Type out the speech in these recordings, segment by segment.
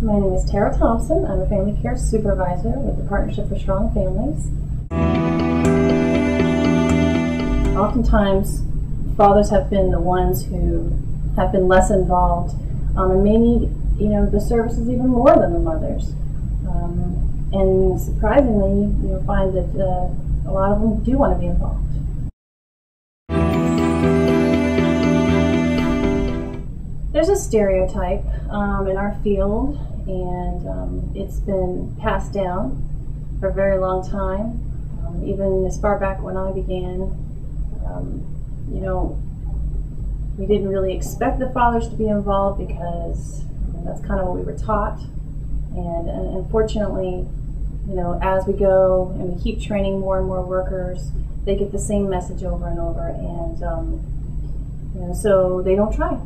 My name is Tara Thompson. I'm a family care supervisor with the Partnership for Strong Families. Oftentimes, fathers have been the ones who have been less involved and may need, the services even more than the mothers. And surprisingly, you'll find that a lot of them do want to be involved. There's a stereotype in our field, and it's been passed down for a very long time. Even as far back when I began, we didn't really expect the fathers to be involved because that's kind of what we were taught. And unfortunately, as we go and we keep training more and more workers, they get the same message over and over, and so they don't try.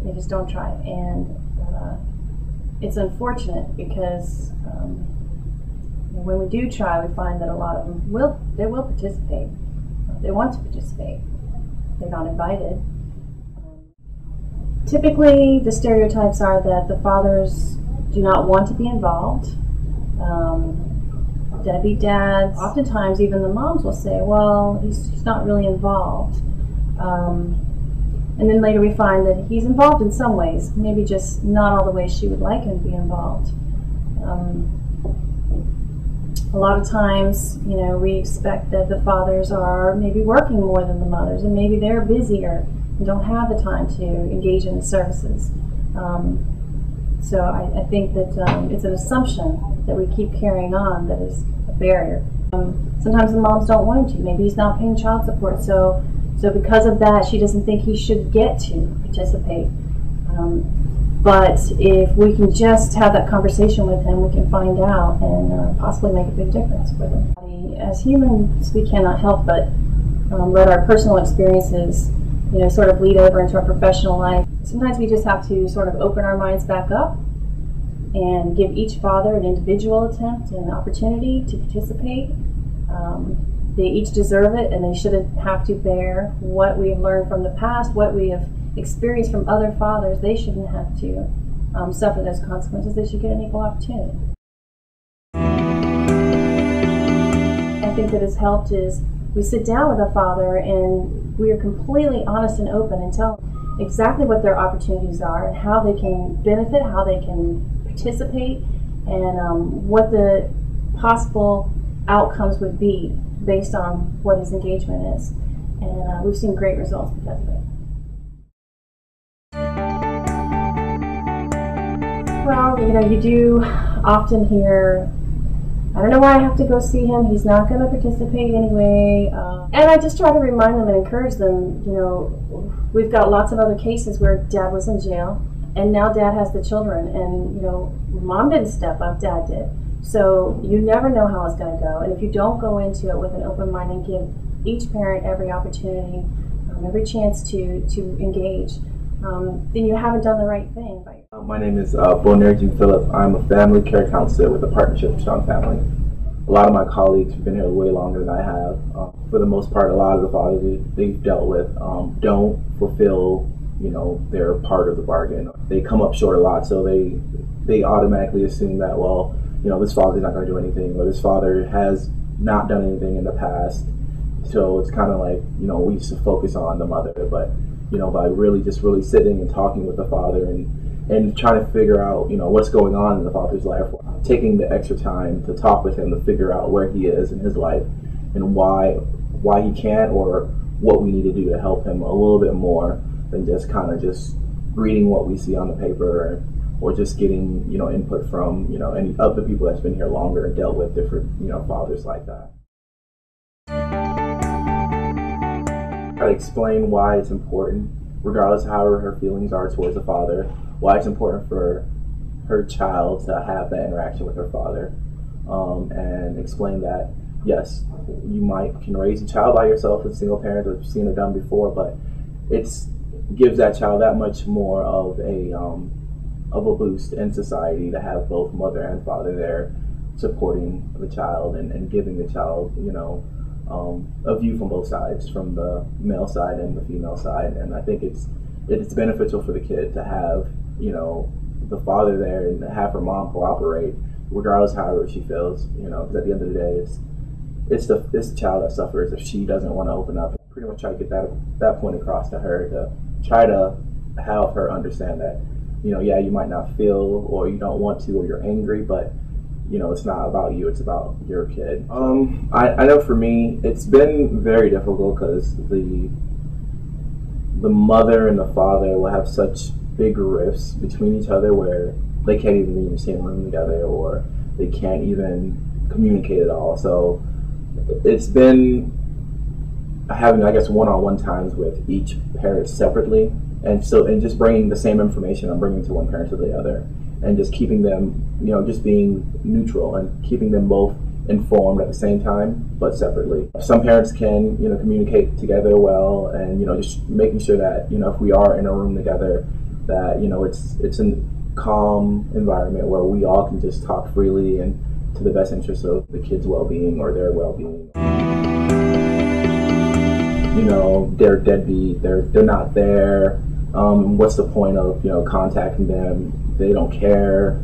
They just don't try, and it's unfortunate because when we do try, we find that a lot of them will participate. They want to participate. They're not invited. Typically, the stereotypes are that the fathers do not want to be involved. Deadbeat dads, oftentimes even the moms will say, well, he's not really involved. And then later we find that he's involved in some ways, maybe just not all the ways she would like him to be involved. A lot of times, we expect that the fathers are maybe working more than the mothers, and maybe they're busier and don't have the time to engage in the services. So I think that it's an assumption that we keep carrying on that is a barrier. Sometimes the moms don't want him to. Maybe he's not paying child support, so because of that, she doesn't think he should get to participate. But if we can just have that conversation with him, we can find out and possibly make a big difference for them. As humans, we cannot help but let our personal experiences, sort of bleed over into our professional life. Sometimes we just have to sort of open our minds back up and give each father an individual attempt and an opportunity to participate. They each deserve it, and they shouldn't have to bear what we've learned from the past, what we have experienced from other fathers. They shouldn't have to suffer those consequences. They should get an equal opportunity. I think that has helped is we sit down with a father and we are completely honest and open and tell them exactly what their opportunities are and how they can benefit, how they can participate, and what the possible outcomes would be based on what his engagement is. And we've seen great results because of it. Well, you do often hear, I don't know why I have to go see him, he's not going to participate anyway. And I just try to remind them and encourage them, we've got lots of other cases where dad was in jail, and now dad has the children, and mom didn't step up, dad did. So you never know how it's going to go, and if you don't go into it with an open mind and give each parent every opportunity, every chance to engage, then you haven't done the right thing. My name is Bonner-Jean Phillip. I'm a family care counselor with the Partnership for Strong Family. A lot of my colleagues have been here way longer than I have. For the most part, a lot of the fathers they've dealt with don't fulfill, their part of the bargain. They come up short a lot, so they automatically assume that, well, this father's not going to do anything, or this father has not done anything in the past. So it's kind of like, we used to focus on the mother, but, by really sitting and talking with the father and trying to figure out, what's going on in the father's life, taking the extra time to talk with him to figure out where he is in his life and why he can't, or what we need to do to help him a little bit more than just kind of just reading what we see on the paper, or just getting, input from, any of the people that's been here longer and dealt with different, fathers like that. I explain why it's important, regardless of how her feelings are towards the father, why it's important for her child to have that interaction with her father, and explain that, yes, you can raise a child by yourself as a single parent. I've seen it done before, but it gives that child that much more of a boost in society to have both mother and father there supporting the child and giving the child, a view from both sides, from the male side and the female side. And I think it's beneficial for the kid to have, the father there and have her mom cooperate, regardless of however she feels. Because at the end of the day, it's the child that suffers if she doesn't want to open up. Pretty much try to get that point across to her, to try to help her understand that, yeah, you might not feel, or you don't want to, or you're angry, but it's not about you, it's about your kid. I know for me, it's been very difficult because the mother and the father will have such big rifts between each other where they can't even be in the same room together, or they can't even communicate at all. So it's been having, I guess, one-on-one times with each parent separately, and just bringing the same information I'm bringing to one parent to the other, and just keeping them, just being neutral and keeping them both informed at the same time, but separately. Some parents can, communicate together well, and, just making sure that, if we are in a room together, that, it's a calm environment where we all can just talk freely and to the best interest of the kids' well-being or their well-being. They're deadbeat, they're not there. What's the point of, contacting them? They don't care.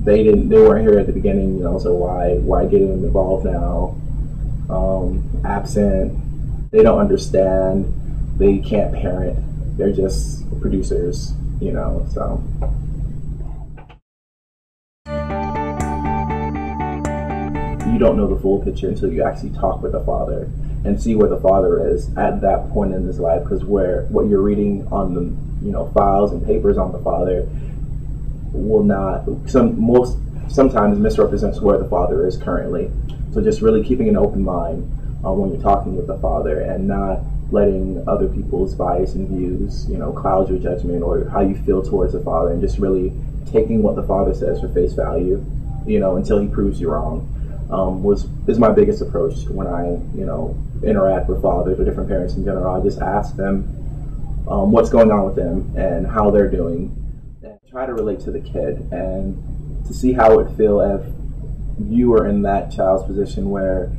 They weren't here at the beginning, so why get them involved now? Absent. They don't understand. They can't parent. They're just producers, so. You don't know the full picture until you actually talk with the father and see where the father is at that point in his life, because what you're reading on the files and papers on the father will not sometimes misrepresents where the father is currently. So just really keeping an open mind when you're talking with the father, and not letting other people's bias and views cloud your judgment or how you feel towards the father, and just really taking what the father says for face value until he proves you wrong. Is my biggest approach when I interact with fathers or different parents in general. I just ask them what's going on with them and how they're doing, and try to relate to the kid and to see how it would feel if you were in that child's position where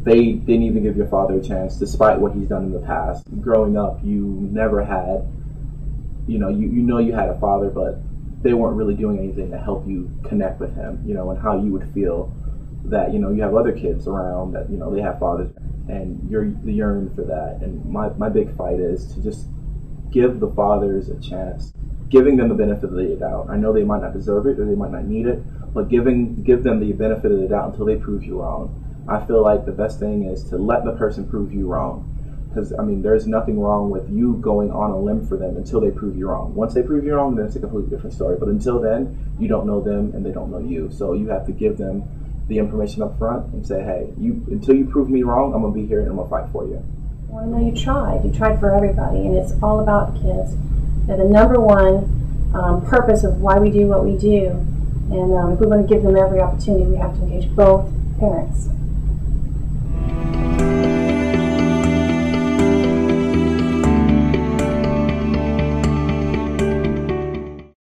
they didn't even give your father a chance despite what he's done in the past. Growing up, you never had, you had a father, but they weren't really doing anything to help you connect with him, and how you would feel that, you have other kids around that, they have fathers, and you're yearning for that. And my big fight is to just give the fathers a chance, giving them the benefit of the doubt. I know they might not deserve it or they might not need it, but give them the benefit of the doubt until they prove you wrong. I feel like the best thing is to let the person prove you wrong. Because, there's nothing wrong with you going on a limb for them until they prove you wrong. Once they prove you wrong, then it's a completely different story. But until then, you don't know them and they don't know you. So you have to give them the information up front and say, hey, until you prove me wrong, I'm going to be here and I'm going to fight for you. Well, I know you tried. You tried for everybody, and it's all about the kids. They're the number one purpose of why we do what we do. And if we want to give them every opportunity, we have to engage both parents.